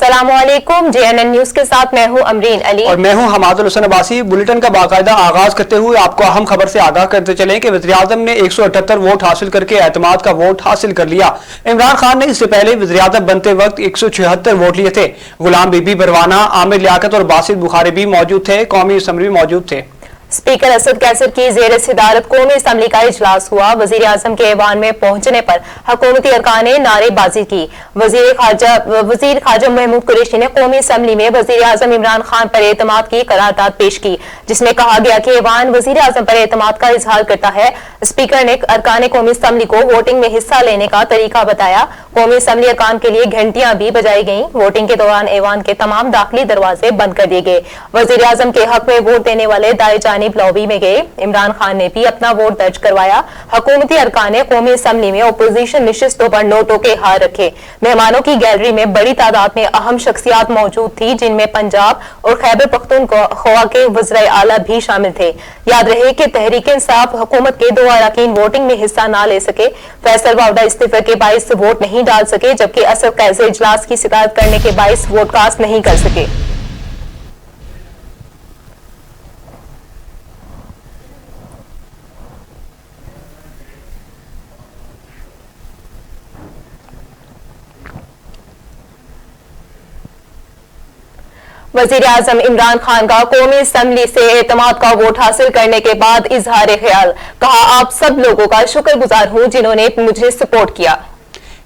अस्सलामुअलैकुम, JNN news के साथ मैं हूं अमरीन अली और मैं हूं हमादुल हसन अब्बासी। बुलेटिन का बाकायदा आगाज करते हुए आपको अहम खबर से आगाह करते चलें कि वज़ीर-ए-आज़म ने 178 वोट हासिल करके एतमाद का वोट हासिल कर लिया। इमरान खान ने इससे पहले वज़ीर-ए-आज़म बनते वक्त 176 वोट लिए थे। गुलाम बीबी बरवाना, आमिर लियाकत और बासित बुखारी भी मौजूद थे। कौमी असम्बली भी मौजूद थे। स्पीकर असद कैसर की जेर सदारत कौमी असम्बली का इजलास हुआ। वजीर आजम के ऐवान में पहुंचने पर हुकूमती अरकान ने नारेबाजी की। वजीर खारजा महमूद कुरैशी ने कौमी असम्बली में वजीर आजम इमरान खान पर एतमाद की करारदाद पेश की, जिसमें कहा गया कि ऐवान वजीर आजम पर एतमाद का इजहार करता है। स्पीकर ने अरकान कौमी असम्बली को वोटिंग में हिस्सा लेने का तरीका बताया। कौमी असम्बली अरकान के लिए घंटियां भी बजाई गईं। वोटिंग के दौरान ऐवान के तमाम दाखिली दरवाजे बंद कर दिए गए। वजीर आजम के हक में वोट देने वाले दाएं जानिब लॉबी में गए। इमरान खान ने भी अपना वोट दर्ज करवाया। हुकूमती अरकान ने कौमी असम्बली में अपोजिशन नशिस्तों पर नोटों के हार रखे। मेहमानों की गैलरी में बड़ी तादाद में अहम शख्सियात मौजूद थी, जिनमें पंजाब और खैबर पख्तूनख्वा के वज़ीर आला भी शामिल थे। याद रहे कि तहरीक इंसाफ हुकूमत के 2 अरकान वोटिंग में हिस्सा न ले सके। फैसल वावडा इस्तीफे के बाइस वोट नहीं डाल सके, जबकि असद कैसर इजलास की शिकायत करने के बाइस वोट कास्ट नहीं कर सके। वजीर आजम इमरान खान का कौमी असम्बली से एतमाद का वोट हासिल करने के बाद इजहार ख्याल, कहा आप सब लोगों का शुक्रगुजार हूं जिन्होंने मुझे सपोर्ट किया।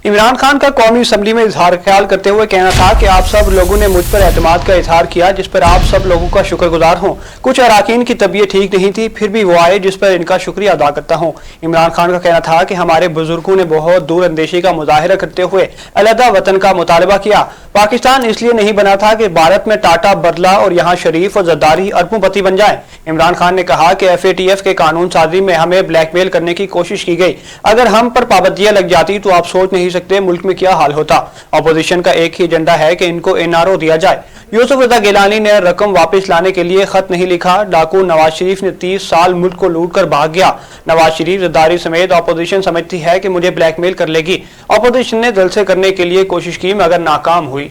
इमरान खान का कौमी असम्बली में इजहार ख्याल करते हुए कहना था कि आप सब लोगों ने मुझ पर एतमाद का इजहार किया, जिस पर आप सब लोगों का शुक्रगुजार हूं। कुछ अरकान की तबीयत ठीक नहीं थी, फिर भी वो आए, जिस पर इनका शुक्रिया अदा करता हूं। इमरान खान का कहना था कि हमारे बुजुर्गों ने बहुत दूर अंदेशी का मुजाहिरा करते हुए अलहदा वतन का मुतालबा किया। पाकिस्तान इसलिए नहीं बना था कि भारत में टाटा, बदला और यहाँ शरीफ और जरदारी अरबोंपति बन जाए। इमरान खान ने कहा कि FATF के कानून साजी में हमें ब्लैकमेल करने की कोशिश की गई। अगर हम पर पाबंदियां लग जाती तो आप सोच नहीं सकते मुल्क में क्या हाल होता। अपोजिशन का एक ही एजेंडा है कि इनको NRO दिया जाए। यूसुफ रजा गिलानी ने रकम वापस लाने के लिए खत नहीं लिखा। डाकू नवाज शरीफ ने 30 साल मुल्क को लूट कर भाग गया। नवाज शरीफ, जरदारी समेत अपोजिशन समझती है कि मुझे ब्लैकमेल कर लेगी। अपोजिशन ने जलसे करने के लिए कोशिश की मगर नाकाम हुई।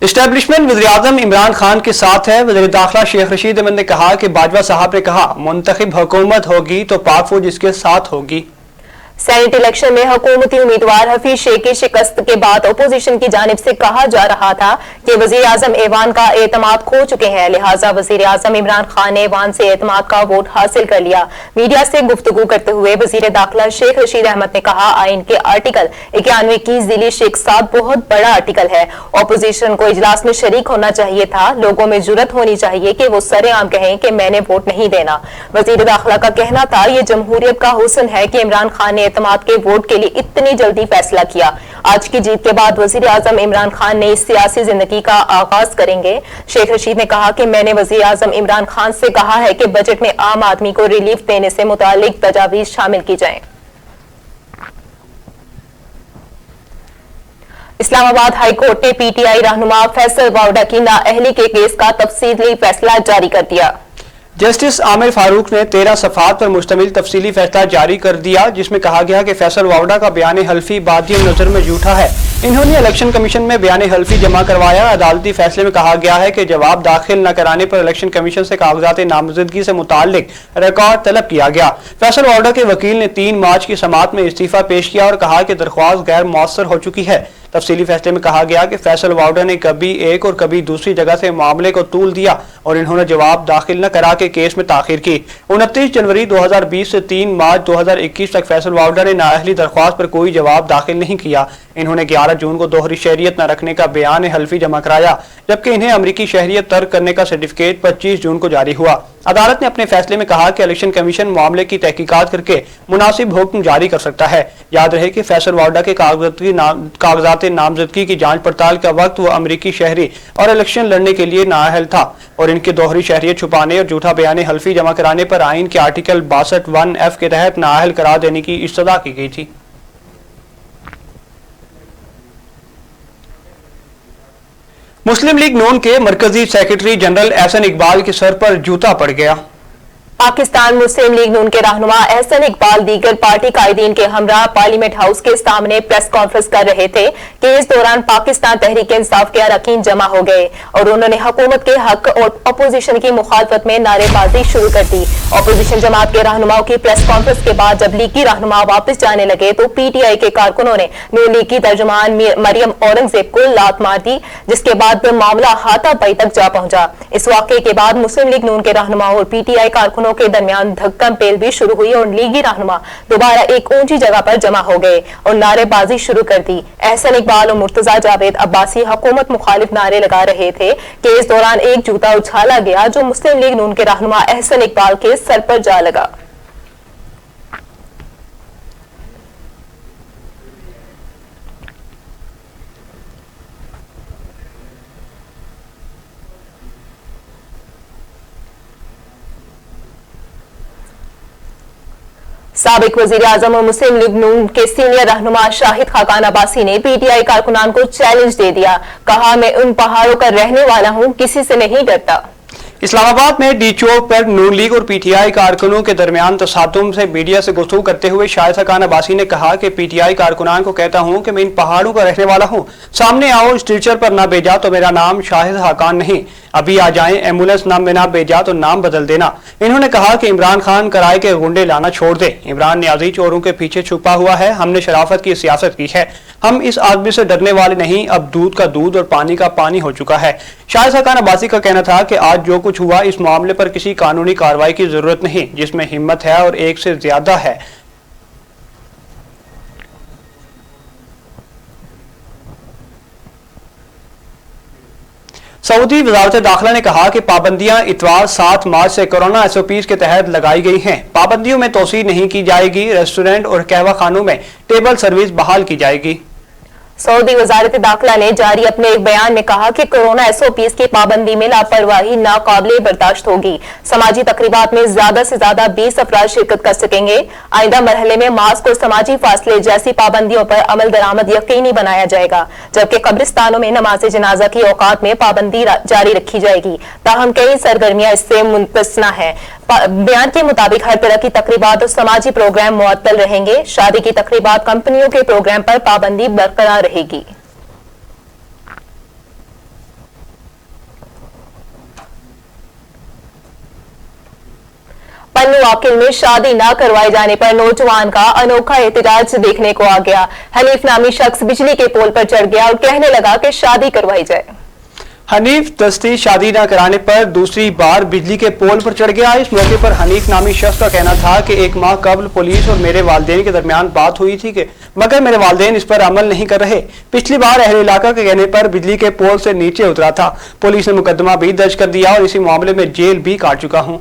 इस्टेब्लिशमेंट वज़ीर-ए-आज़म इमरान खान के साथ है। वज़ीर दाखिला शेख रशीद अहमद ने कहा कि बाजवा साहब ने कहा मुंतखब हुकूमत होगी तो पाक फौज इसके साथ होगी। सेनेट इलेक्शन में हुकूमती उम्मीदवार हफीज शेख की शिकस्त के बाद अपोजिशन की जानिब से कहा जा रहा था कि वजीर आजम ऐवान का एतमाद खो चुके हैं, लिहाजा वजीर आजम इमरान खान ने ऐवान से एतमाद का वोट हासिल कर लिया। मीडिया से गुफ्तगू करते हुए वजीर दाखिला शेख रशीद अहमद ने कहा आइन के आर्टिकल 91 की जिली शिकसात बहुत बड़ा आर्टिकल है। अपोजिशन को इजलास में शरीक होना चाहिए था। लोगों में जुर्रत होनी चाहिए कि वो सरेआम कहें कि मैंने वोट नहीं देना। वजीर दाखिला का कहना था ये जमहूरियत का हुस्न है कि इमरान खान ने एतमाद के वोट के लिए इतनी जल्दी फैसला किया। आज की जीत के बाद वजीर आजम इमरान खान ने इस सियासी जिंदगी का आगाज करेंगे। शेख रशीद ने कहा कि मैंने वजीर आजम इमरान खान से कहा है कि बजट में आम आदमी को रिलीफ देने से मुतालिक तजावीज शामिल की जाएं। इस्लामाबाद हाई कोर्ट ने PTI रहनुमा फैसल वावडा की नाअहली के केस का तफसीली फैसला जारी कर दिया। जस्टिस आमिर फारूक ने 13 सफ़ात पर मुश्तमिल तफसीली फैसला जारी कर दिया, जिसमें कहा गया कि फैसल वावडा का बयान हल्फी बादी नजर में झूठा है। इन्होंने इलेक्शन कमीशन में बयान हल्फी जमा करवाया। अदालती फैसले में कहा गया है कि जवाब दाखिल न कराने पर इलेक्शन कमीशन से कागजात नामजदगी से मुताल्लिक रिकॉर्ड तलब किया गया। फैसल वावडा के वकील ने 3 मार्च की समाअत में इस्तीफा पेश किया और कहा कि दरख्वास्त गैर मौसर हो चुकी है। तफसीली फैसले में कहा गया कि फैसल वावडा ने कभी एक और कभी दूसरी जगह से मामले को तूल दिया और इन्होंने जवाब दाखिल न करा के केस में ताखिर की। 29 जनवरी 2020 से 3 मार्च 2021 तक फैसल वावडा ने नाअहली दरख्वास्त पर कोई जवाब दाखिल नहीं किया। इन्होंने 11 जून को दोहरी शहरियत न रखने का बयान हल्फी जमा कराया, जबकि इन्हें अमरीकी शहरियत तर्क करने का सर्टिफिकेट 25 जून को जारी हुआ। अदालत ने अपने फैसले में कहा कि इलेक्शन कमीशन मामले की तहकीकात करके मुनासिब हुक्म जारी कर सकता है। याद रहे कि फैसल वावडा के कागजात नामजदगी की जांच पड़ताल का वक्त वो अमरीकी शहरी और इलेक्शन लड़ने के लिए नाअहल था और इनकी दोहरी शहरियत छुपाने और झूठा बयान हल्फी जमा कराने पर आइन के आर्टिकल 62(1)(f) के तहत नाअहल करार देने की इस्तदा की गई थी। मुस्लिम लीग नून के मरकजी सेक्रेटरी जनरल एहसन इकबाल के सर पर जूता पड़ गया। पाकिस्तान मुस्लिम लीग नून के रहनुमा एहसन इकबाल दीगर पार्टी कायदीन के हमरा पार्लियामेंट हाउस के सामने प्रेस कॉन्फ्रेंस कर रहे थे कि इस दौरान पाकिस्तान तहरीक इंसाफ के अरकान जमा हो गए और उन्होंने हुकूमत के हक और अपोजिशन की मुखालफत में नारेबाजी शुरू कर दी। अपोजिशन जमात के रहनुमाओं की प्रेस कॉन्फ्रेंस के बाद जब लीग की रहनुमा वापस जाने लगे तो PTI के कारकुनों ने नून लीग की तर्जुमान मरियम औरंगजेब को लात मार दी, जिसके बाद मामला हाथापाई तक जा पहुंचा। इस वाकये के बाद मुस्लिम लीग नून के रहनुमाओं और PTI कारकुनों के दरमियान धक्कम पेल भी शुरू हुई और लीगी रहनुमा दोबारा एक ऊंची जगह पर जमा हो गए और नारेबाजी शुरू कर दी। एहसन इकबाल और मुर्तजा जावेद अब्बासी हुकूमत मुखालिफ नारे लगा रहे थे कि इस दौरान एक जूता उछाला गया जो मुस्लिम लीग नून के रहनुमा एहसन इकबाल के सर पर जा लगा। साबिक वजीर आजम और मुस्लिम लीग नून के सीनियर रहनुमा शाहिद खाकान अब्बासी ने PTI कारकुनान को चैलेंज दे दिया। कहा, मैं उन पहाड़ों का रहने वाला हूं, किसी से नहीं डरता। इस्लामाबाद में डी चौक पर नून लीग और PTI कारकुनों के दरमियान तसादुम से मीडिया से गुफ्तगू करते हुए शाहिद खाकान अब्बासी ने कहा कि PTI कारकुनान को कहता हूं कि मैं इन पहाड़ों का रहने वाला हूं, सामने आओ, स्ट्रेचर पर ना भेजा तो मेरा नाम शाहिद खाकान नहीं, अभी आ जाएं, एम्बुलेंस नाम में ना भेजा तो नाम बदल देना। इन्होंने कहा कि इमरान खान कराए के गुंडे लाना छोड़ दे, इमरान न्याजी चोरों के पीछे छुपा हुआ है, हमने शराफत की सियासत की है, हम इस आदमी से डरने वाले नहीं, अब दूध का दूध और पानी का पानी हो चुका है। शाहिद खाकान अब्बासी का कहना था कि आज जो कुछ हुआ इस मामले पर किसी कानूनी कार्रवाई की जरूरत नहीं, जिसमें हिम्मत है और एक से ज्यादा है। सऊदी वजारत दाखिला ने कहा कि पाबंदियां इतवार 7 मार्च से कोरोना SOPs के तहत लगाई गई हैं। पाबंदियों में तोसी नहीं की जाएगी, रेस्टोरेंट और कहवा खानों में टेबल सर्विस बहाल की जाएगी। सऊदी वजारत दाखिला ने जारी अपने एक बयान में कहा कि कोरोना SOPs की पाबंदी में लापरवाही नाकाबिले बर्दाश्त होगी। समाजी तकरीबात में ज्यादा से ज्यादा 20 अफराद शिरकत कर सकेंगे। आइंदा मरहले में मास्क और समाजी फासले जैसी पाबंदियों पर अमल दरामद यकीनी बनाया जाएगा, जबकि कब्रिस्तानों में नमाज जनाजा की औकात में पाबंदी जारी रखी जाएगी। ताहम कई सरगर्मियां इससे मुंतसना है। बयान के मुताबिक हर तरह की तकरीबात और समाजी प्रोग्राम मुअत्तल रहेंगे। शादी की तकरीबात, कंपनियों के प्रोग्राम पर पाबंदी बरकरार रहेगी। पन्नू वाकिल में शादी न करवाए जाने पर नौजवान का अनोखा एहतजाज देखने को आ गया। हनीफ नामी शख्स बिजली के पोल पर चढ़ गया और कहने लगा कि शादी करवाई जाए। हनीफ दस्ती शादी न कराने पर दूसरी बार बिजली के पोल पर चढ़ गया। इस मौके पर हनीफ नामी शख्स का कहना था कि 1 माह कबल पुलिस और मेरे वालिदैन के दरमियान बात हुई थी मगर मेरे वालिदैन इस पर अमल नहीं कर रहे। पिछली बार अहले इलाका के कहने पर बिजली के पोल से नीचे उतरा था। पुलिस ने मुकदमा भी दर्ज कर दिया और इसी मामले में जेल भी काट चुका हूं।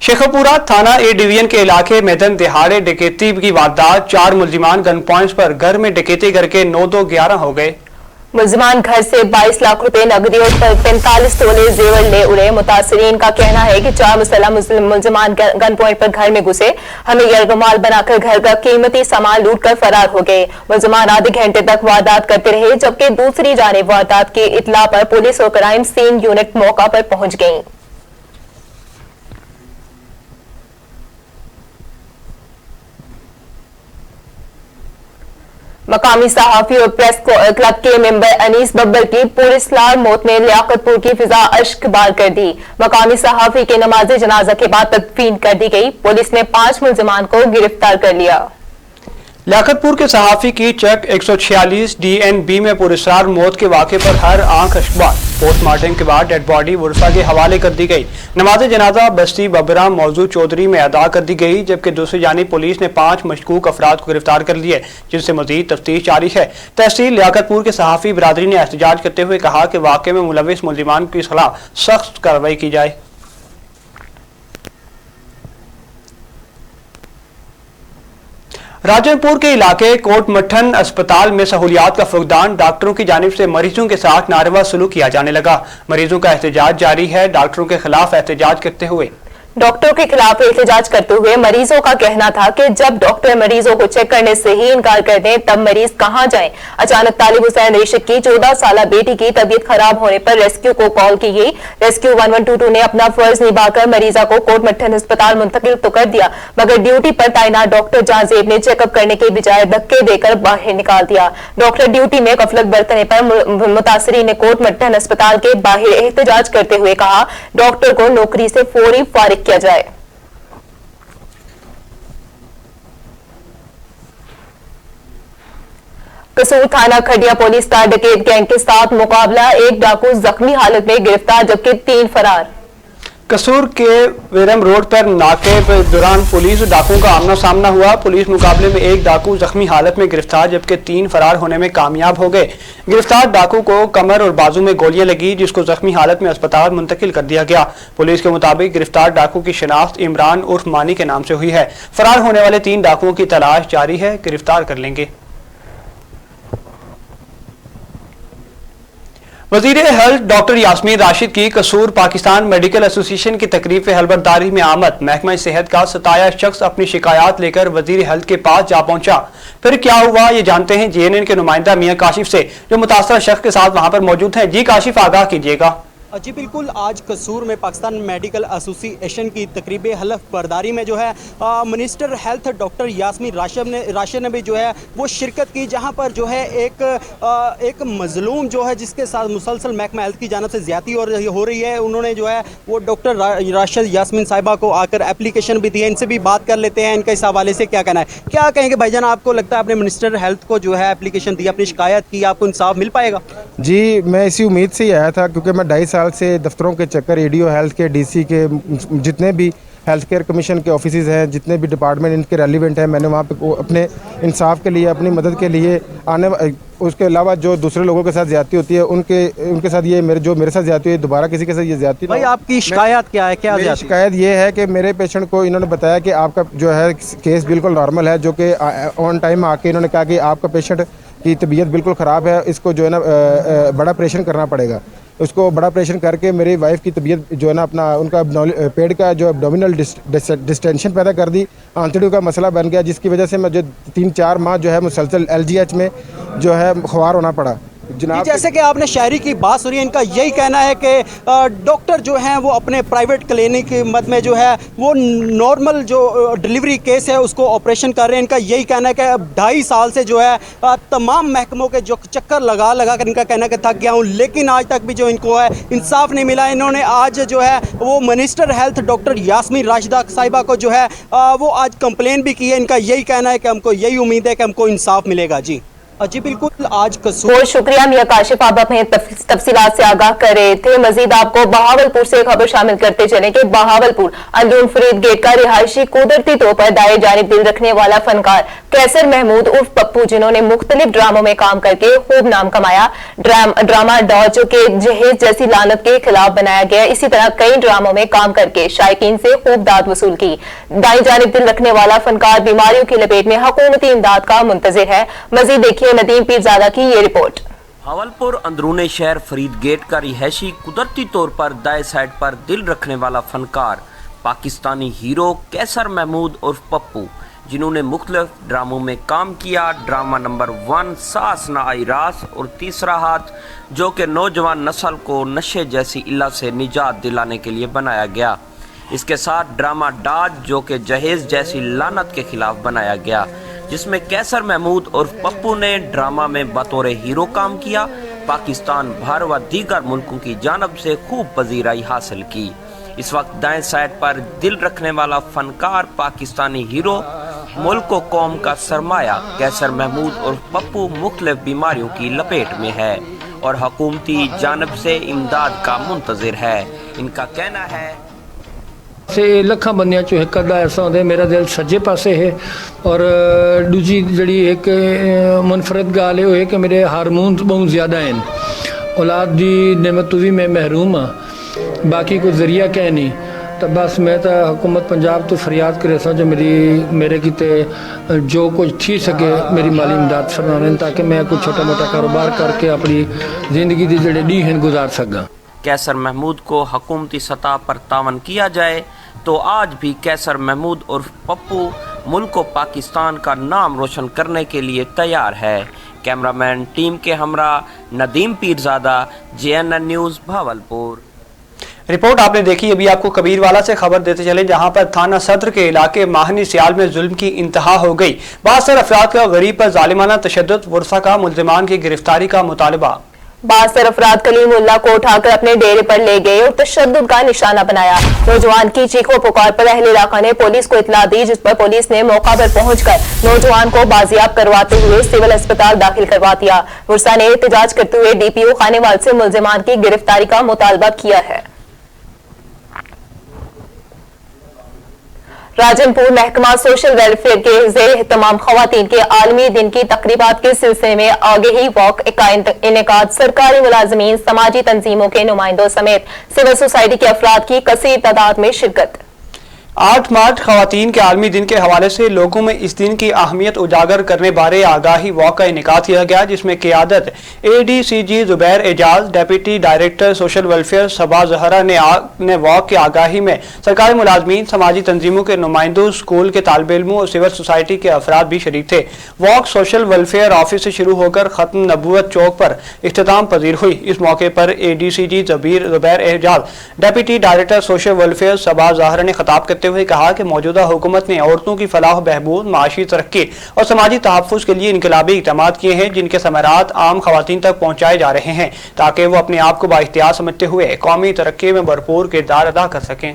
शेखपुरा थाना A डिवीजन के इलाके में दिन दिहाड़े डकैती की वारदात। 4 मुलजिमान गन पॉइंट्स पर घर में डकैती करके 9-2-11 हो गए। मुलजिमान घर से 22 लाख रुपए नकदी और 45 तोले जेवर ले उड़े। मुतासरीन का कहना है कि 4 मुसल्लह मुलजिमान गन पॉइंट पर घर में घुसे, हमें यरगमाल बनाकर घर का कीमती सामान लूट कर फरार हो गए। मुलजिमान आधे घंटे तक वारदात करते रहे, जबकि दूसरी जानिब वारदात की इत्तला पर पुलिस और क्राइम सीन यूनिट मौका पर पहुंच गई। मकामी सहाफी और प्रेस क्लब के मेंबर अनीस बब्बर की पुरस्कार मौत ने लियाकतपुर की फिजा अश्क बार कर दी। मकामी सहाफी के नमाज जनाजा के बाद तदफीन कर दी गई। पुलिस ने 5 मुलजिमान को गिरफ्तार कर लिया। लियाकतपुर के सहाफी की चक 146 DNB में पुरस्कार मौत के वाक़े पर हर आंख अशबार। पोस्टमार्टम के बाद डेड बॉडी वर्षा के हवाले कर दी गई। नमाज जनाजा बस्ती बबरा मौजू चौधरी में अदा कर दी गई, जबकि दूसरी जानिब पुलिस ने 5 मशकूक अफराद को गिरफ्तार कर लिए, जिनसे मजीद तफ्तीश जारी है। तहसील लियाकतपुर के सहाफी बिरादरी ने एहतजाज करते हुए कहा कि वाक़े में मुलविस मुलजिमान के खिलाफ सख्त कार्रवाई की जाए। राजनपुर के इलाके कोटमठन अस्पताल में सहूलियात का फुकदान। डॉक्टरों की जानिब से मरीजों के साथ नारवा सलूक किया जाने लगा। मरीजों का एहतजाज जारी है। डॉक्टरों के खिलाफ एहतजाज करते हुए डॉक्टरों के खिलाफ एहतजाज करते हुए मरीजों का कहना था कि जब डॉक्टर मरीजों को चेक करने से ही इनकार कर दें तब मरीज कहां जाएं। अचानक तालिब हुसैन रेशक की 14 साल बेटी की तबीयत खराब होने पर रेस्क्यू को कॉल की गई। रेस्क्यू 1122 ने अपना फर्ज निभाकर मरीजा को कोटमट्टन अस्पताल मुंतकिल तो कर दिया, मगर ड्यूटी पर तैनात डॉक्टर जहांजेब ने चेकअप करने के बजाय धक्के देकर बाहर निकाल दिया। डॉक्टर ड्यूटी में गफलत बरतने पर मुतासरीन ने कोटमट्टन अस्पताल के बाहर एहतजाज करते हुए कहा, डॉक्टर को नौकरी से फौरी फारिग किया जाए। कसूर थाना खडिया पुलिस का डकैत गैंग के साथ मुकाबला, एक डाकू जख्मी हालत में गिरफ्तार जबकि 3 फरार। कसूर के वेरम रोड पर नाके के दौरान पुलिस और डाकुओं का आमना सामना हुआ। पुलिस मुकाबले में एक डाकू जख्मी हालत में गिरफ्तार जबकि 3 फरार होने में कामयाब हो गए। गिरफ्तार डाकू को कमर और बाजू में गोलियां लगी, जिसको जख्मी हालत में अस्पताल मुंतकिल कर दिया गया। पुलिस के मुताबिक गिरफ्तार डाकू की शिनाख्त इमरान उर्फ मानी के नाम से हुई है। फरार होने वाले 3 डाकुओं की तलाश जारी है, गिरफ्तार कर लेंगे। वजीर हेल्थ डॉक्टर यास्मीन राशिद की कसूर पाकिस्तान मेडिकल एसोसिएशन की तकरीब पे हलबरदारी में आमद। महकमा सेहत का सताया शख्स अपनी शिकायत लेकर वजीर हेल्थ के पास जा पहुंचा। फिर क्या हुआ ये जानते हैं JNN के नुमाइंदा मियां काशिफ से, जो मुतासरा शख्स के साथ वहां पर मौजूद हैं। जी काशिफ, आगाह कीजिएगा। जी बिल्कुल, आज कसूर में पाकिस्तान मेडिकल एसोसिएशन की तकरीब हलफ बर्दारी में जो है minister health doctor Yasmeen Rashid ने भी जो है वो शिरकत की, जहां पर जो है एक मजलूम जो है जिसके साथ मुसलसल महकमा हेल्थ की जानब से ज़्यादती हो रही है, उन्होंने जो है वो डॉक्टर राशिद यास्मीन साहिबा को आकर एप्लीकेशन भी दी है। इनसे भी बात कर लेते हैं, इनका इस हवाले से क्या कहना है। क्या कहेंगे भाईजान, आपको लगता है आपने मिनिस्टर हेल्थ को जो है एप्लीकेशन दी, अपनी शिकायत की, आपको इंसाफ मिल पाएगा? जी, मैं इसी उम्मीद से ही आया था, क्योंकि मैं 2.5 साल से दफ्तरों के चक्कर, एडीओ हेल्थ के, DC के, जितने भी हेल्थ केयर कमीशन के ऑफिसेज हैं, जितने भी डिपार्टमेंट इनके रेलिवेंट हैं, मैंने वहाँ पे अपने इंसाफ के लिए, अपनी मदद के लिए उसके अलावा जो दूसरे लोगों के साथ ज्यादती होती है उनके साथ ये मेरे साथ ज्यादती है, दोबारा किसी के साथ ये ज्यादती। भाई आपकी शिकायत क्या है? क्या शिकायत ये है कि मेरे पेशेंट को इन्होंने बताया कि आपका जो है केस बिल्कुल नॉर्मल है, जो कि ऑन टाइम आके इन्होंने कहा कि आपका पेशेंट की तबीयत बिल्कुल ख़राब है, इसको जो है ना बड़ा ऑपरेशन करना पड़ेगा। उसको बड़ा ऑपरेशन करके मेरी वाइफ की तबीयत जो है ना अपना उनका पेट का जो एब्डोमिनल डिस्टेंशन पैदा कर दी, आंतड़ियों का मसला बन गया, जिसकी वजह से मैं जो 3-4 माह जो है मुसलसल LGH में जो है ख्वार होना पड़ा। जनाब, जैसे कि आपने शायरी की बात सुनी, इनका यही कहना है कि डॉक्टर जो हैं वो अपने प्राइवेट क्लिनिक मद में जो है वो नॉर्मल जो डिलीवरी केस है उसको ऑपरेशन कर रहे हैं। इनका यही कहना है कि अब 2.5 साल से जो है तमाम महकमों के जो चक्कर लगा कर इनका कहना है कि थक गया हूँ, लेकिन आज तक भी जो इनको है इंसाफ नहीं मिला। इन्होंने आज जो है वो minister health doctor Yasmeen Rashida साहिबा को जो है वो आज कंप्लेन भी की है। इनका यही कहना है कि हमको यही उम्मीद है कि हमको इंसाफ मिलेगा। जी बिल्कुल, आज कसूर। बहुत शुक्रिया मियां काशिफ, आप अपने तफसीलात से आगाह कर रहे थे। मजीद आपको बहावलपुर से खबर शामिल करते चले कि बहावलपुर अंदरून फरीद गेट का रिहायशी कुदरती तौर पर दाएं जानिब दिल रखने वाला फनकार कैसर महमूद उर्फ पप्पू, जिन्होंने मुख्तलिफ ड्रामों में काम करके खूब नाम कमाया। ड्रामा डॉज के जहेज जैसी लानत के खिलाफ बनाया गया, इसी तरह कई ड्रामों में काम करके शायकीन से खूब दाद वसूल की। दाएं जानिब दिल रखने वाला फनकार बीमारियों की लपेट में हुकूमती इमदाद का मुंतजिर है। मजीद देखिए नदीम पीरजादा की ये रिपोर्ट। भावलपुर अंदरूनी शहर फरीद गेट का रिहायशी कुदरती तौर पर दाएं साइड पर दिल रखने वाला फनकार पाकिस्तानी हीरो कैसर महमूद उर्फ पप्पू, जिन्होंने मुख्तलिफ ड्रामों में काम किया। ड्रामा नंबर 1 सास ना आई रास और तीसरा हाथ, जो कि नौजवान नस्ल को नशे जैसी इल्लत से निजात दिलाने के लिए बनाया गया। इसके साथ ड्रामा डाज, जो कि जहेज जैसी लानत के खिलाफ बनाया गया, जिसमें कैसर महमूद और पप्पू ने ड्रामा में बतौर हीरो काम किया। पाकिस्तान भर व दीगर मुल्कों की जानब से खूब पजीराई हासिल की। इस वक्त दाएं साइड पर दिल रखने वाला फनकार पाकिस्तानी हीरो मुल्क व कौम का सरमाया कैसर महमूद और पप्पू मुख्तलिफ बीमारियों की लपेट में है और हुकूमती जानब से इमदाद का मुंतजिर है। इनका कहना है से लखा बंदियां चो एक अद्धा ऐसा होता है, मेरा दिल सज्जे पासे है। और दूजी जी एक मुनफरद गाल है कि मेरे हारमोन बहुत ज़्यादा हैं, औलाद की नेमत भी मैं महरूम हाँ, बाकी कोई जरिया कह नहीं। तो बस मैं तो हुकूमत पंजाब तो फरियाद करे जो मेरे किते जो कुछ थी सके मेरी माली इमदाद फरमावें, ताकि मैं कुछ छोटा मोटा कारोबार करके अपनी ज़िंदगी की जड़े डी हैं गुजार सका। कैसर महमूद को हुकूमती सतह पर तावन किया जाए, تو آج بھی کیسر محمود عرف پپو ملک و پاکستان کا نام روشن کرنے کے لیے تیار ہے۔ کیمرامین ٹیم کے ہمراہ Nadeem Pirzada, JNN news Bahawalpur. Report آپ نے دیکھی۔ ابھی آپ کو کبیر والا سے خبر دیتے چلے، جہاں پر تھانہ صدر کے علاقے ماہنی سیال میں ظلم کی انتہا ہو گئی۔ باز افراد کا غریب پر ظالمانہ تشدد، ورثہ کا ملزمان کی گرفتاری کا مطالبہ۔ باز افراد کلیم اللہ کو اٹھا کر اپنے ڈیرے پر لے گئے اور تشدد کا نشانہ بنایا۔ نوجوان کی چیخو پکار پر اہل علاقہ نے پولیس کو اطلاع دی، جس پر پولیس نے موقع پر پہنچ کر نوجوان کو بازیاب کرواتے ہوئے سول اسپتال داخل کروا دیا۔ ورثہ نے احتجاج کرتے ہوئے DPO خانیوال سے ملزمان کی گرفتاری کا مطالبہ کیا ہے۔ راجن پور محکمہ سوشل ویلفیئر کے زیر اہتمام خواتین کے عالمی دن کی تقریبات کے سلسلے میں آگہی واک کا انعقاد۔ سرکاری ملازمین، سماجی تنظیموں کے نمائندوں سمیت سول سوسائٹی کے افراد کی کثیر تعداد میں شرکت۔ 8 مارچ خواتین کے عالمی دن کے حوالے سے لوگوں میں اس دن کی اہمیت اجاگر کرنے بارے آگاہی واک کا انعقاد کیا گیا، جس میں قیادت ADCG زبیر اعجاز، ڈیپٹی ڈائریکٹر سوشل ویلفیئر صبا زہرا نے واک کی آگاہی میں سرکاری ملازمین، سماجی تنظیموں کے نمائندوں، اسکول کے طالب علموں اور سول سوسائٹی کے افراد بھی شریک تھے۔ واک سوشل ویلفیئر آفس سے شروع ہو کر ختم نبوت چوک پر اختتام پذیر ہوئی۔ اس موقع پر ADCG زبیر اعجاز، ڈیپٹی ڈائریکٹر سوشل ویلفیئر صبا زہرا نے خطاب کرتے ہوئے کہا کہ موجودہ حکومت نے عورتوں کی فلاح و بہبود، معاشی ترقی اور سماجی تحفظ کے لیے انقلابی اقدامات کیے ہیں، جن کے ثمرات عام خواتین تک پہنچائے جا رہے ہیں تاکہ وہ اپنے آپ کو بااختیار سمجھتے ہوئے قومی ترقی میں بھرپور کردار ادا کر سکیں۔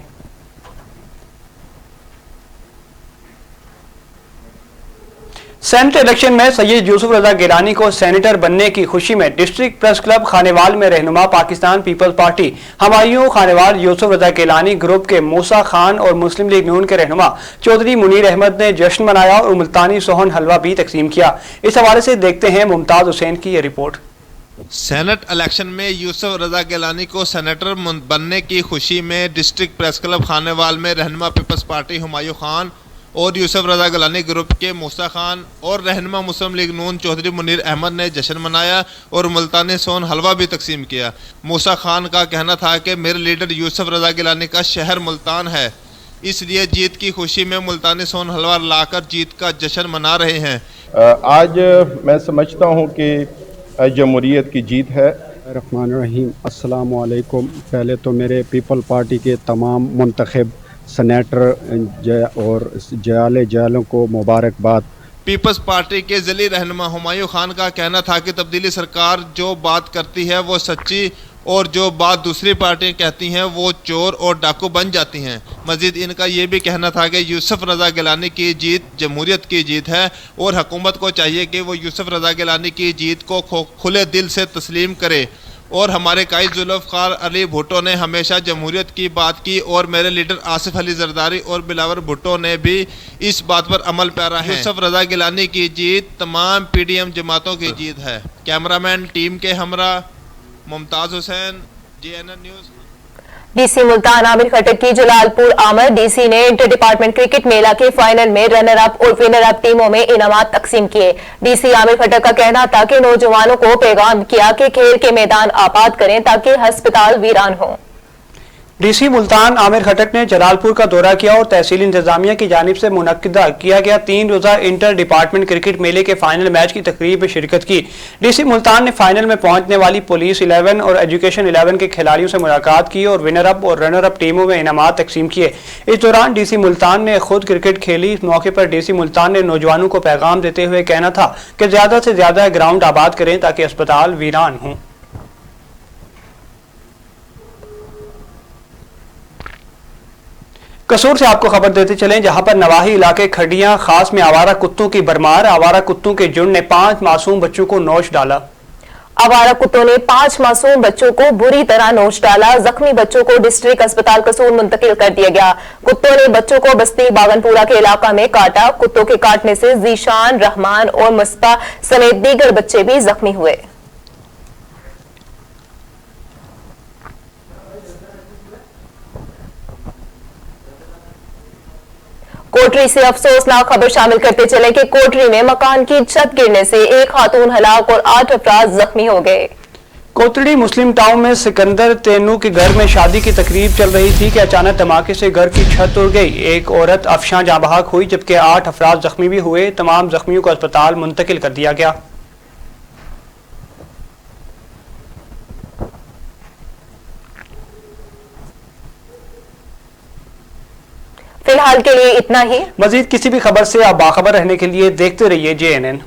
سینٹ الیکشن میں سید یوسف رضا گیلانی کو سینیٹر بننے کی خوشی میں ڈسٹرکٹ پریس کلب خانیوال میں رہنما پاکستان پیپلز پارٹی ہمایوں خانیوال یوسف رضا گیلانی گروپ کے موسیٰ خان اور مسلم لیگ نون کے رہنما چودھری منیر احمد نے جشن منایا اور ملتانی سوہن حلوہ بھی تقسیم کیا۔ اس حوالے سے دیکھتے ہیں ممتاز حسین کی یہ رپورٹ۔ سینٹ الیکشن میں یوسف رضا گیلانی کو سینیٹر بننے کی خوشی میں ڈسٹرکٹ پریس کلب خانیوال میں رہنما پیپلز پارٹی ہمایوں خان اور یوسف رضا گیلانی گروپ کے موسیٰ خان اور رہنما مسلم لیگ نون چودھری منیر احمد نے جشن منایا اور ملتانی سون حلوہ بھی تقسیم کیا۔ موسیٰ خان کا کہنا تھا کہ میرے لیڈر یوسف رضا گیلانی کا شہر ملتان ہے، اس لیے جیت کی خوشی میں ملتانی سون حلوہ لا کر جیت کا جشن منا رہے ہیں۔ آج میں سمجھتا ہوں کہ جمہوریت کی جیت ہے۔ الرحمن الرحیم، السلام علیکم۔ پہلے تو میرے پیپل پارٹی کے تمام منتخب سینیٹر اور جیالوں کو مبارکباد۔ پیپلز پارٹی کے ذیلی رہنما ہمایوں خان کا کہنا تھا کہ تبدیلی سرکار جو بات کرتی ہے وہ سچی اور جو بات دوسری پارٹیاں کہتی ہیں وہ چور اور ڈاکو بن جاتی ہیں۔ مزید ان کا یہ بھی کہنا تھا کہ یوسف رضا گیلانی کی جیت جمہوریت کی جیت ہے اور حکومت کو چاہیے کہ وہ یوسف رضا گیلانی کی جیت کو کھلے دل سے تسلیم کرے۔ اور ہمارے قائد ذوالفقار علی بھٹو نے ہمیشہ جمہوریت کی بات کی اور میرے لیڈر آصف علی زرداری اور بلاول بھٹو نے بھی اس بات پر عمل پیرا ہے۔ یوسف رضا گیلانی کی جیت تمام PDM جماعتوں کی جیت ہے۔ کیمرامین ٹیم کے ہمراہ ممتاز حسین، JNN نیوز۔ DC ملتان عامر خٹک کی جلال پور آمد۔ DC نے انٹر ڈپارٹمنٹ کرکٹ میلہ کے فائنل میں رنر اپ اور ونر اپ ٹیموں میں انعامات تقسیم کیے۔ DC عامر خٹک کا کہنا تھا کہ نوجوانوں کو پیغام کیا کہ کھیل کے میدان آباد کریں تاکہ ہسپتال ویران ہوں۔ DC ملتان عامر خٹک نے جلال پور کا دورہ کیا اور تحصیل انتظامیہ کی جانب سے منعقدہ کیا گیا 3 روزہ انٹر ڈپارٹمنٹ کرکٹ میلے کے فائنل میچ کی تقریب میں شرکت کی۔ DC ملتان نے فائنل میں پہنچنے والی پولیس 11 اور ایجوکیشن 11 کے کھلاڑیوں سے ملاقات کی اور ونر اپ اور رنر اپ ٹیموں میں انعامات تقسیم کیے۔ اس دوران DC ملتان نے خود کرکٹ کھیلی۔ اس موقع پر DC ملتان نے نوجوانوں کو پیغام دیتے ہوئے کہنا تھا کہ زیادہ سے زیادہ گراؤنڈ آباد کریں تاکہ اسپتال ویران ہوں۔ قصور سے آپ کو خبر دیتے چلیں، جہاں پر نواحی علاقے کھڈیاں خاص میں آوارہ کتوں کی بھرمار۔ آوارہ کتوں کے جھنڈ نے 5 معصوم بچوں کو نوچ ڈالا۔ آوارہ کتوں نے 5 معصوم بچوں کو بری طرح نوچ ڈالا۔ زخمی بچوں کو ڈسٹرکٹ اسپتال قصور منتقل کر دیا گیا۔ کتوں نے بچوں کو بستی باغن پورہ کے علاقہ میں کاٹا۔ کتوں کے کاٹنے سے ذیشان، رحمان اور مصطفیٰ سمیت دیگر بچے بھی زخمی ہوئے۔ کوٹری سے افسوسناک خبر شامل کرتے چلیں کہ کوٹری میں مکان کی چھت گرنے سے ایک خاتون ہلاک اور 8 افراد زخمی ہو گئے۔ कोतड़ी मुस्लिम टाउन में सिकंदर तेनू के घर में शादी की तकरीब चल रही थी कि अचानक धमाके से घर की छत उड़ गई। एक औरत अफशां जाँ बहक हुई जबकि 8 अफराद जख्मी भी हुए। तमाम जख्मियों को अस्पताल मुंतकिल कर दिया गया। फिलहाल के लिए इतना ही। मजीद किसी भी खबर से आप बाखबर रहने के लिए देखते रहिए JNN।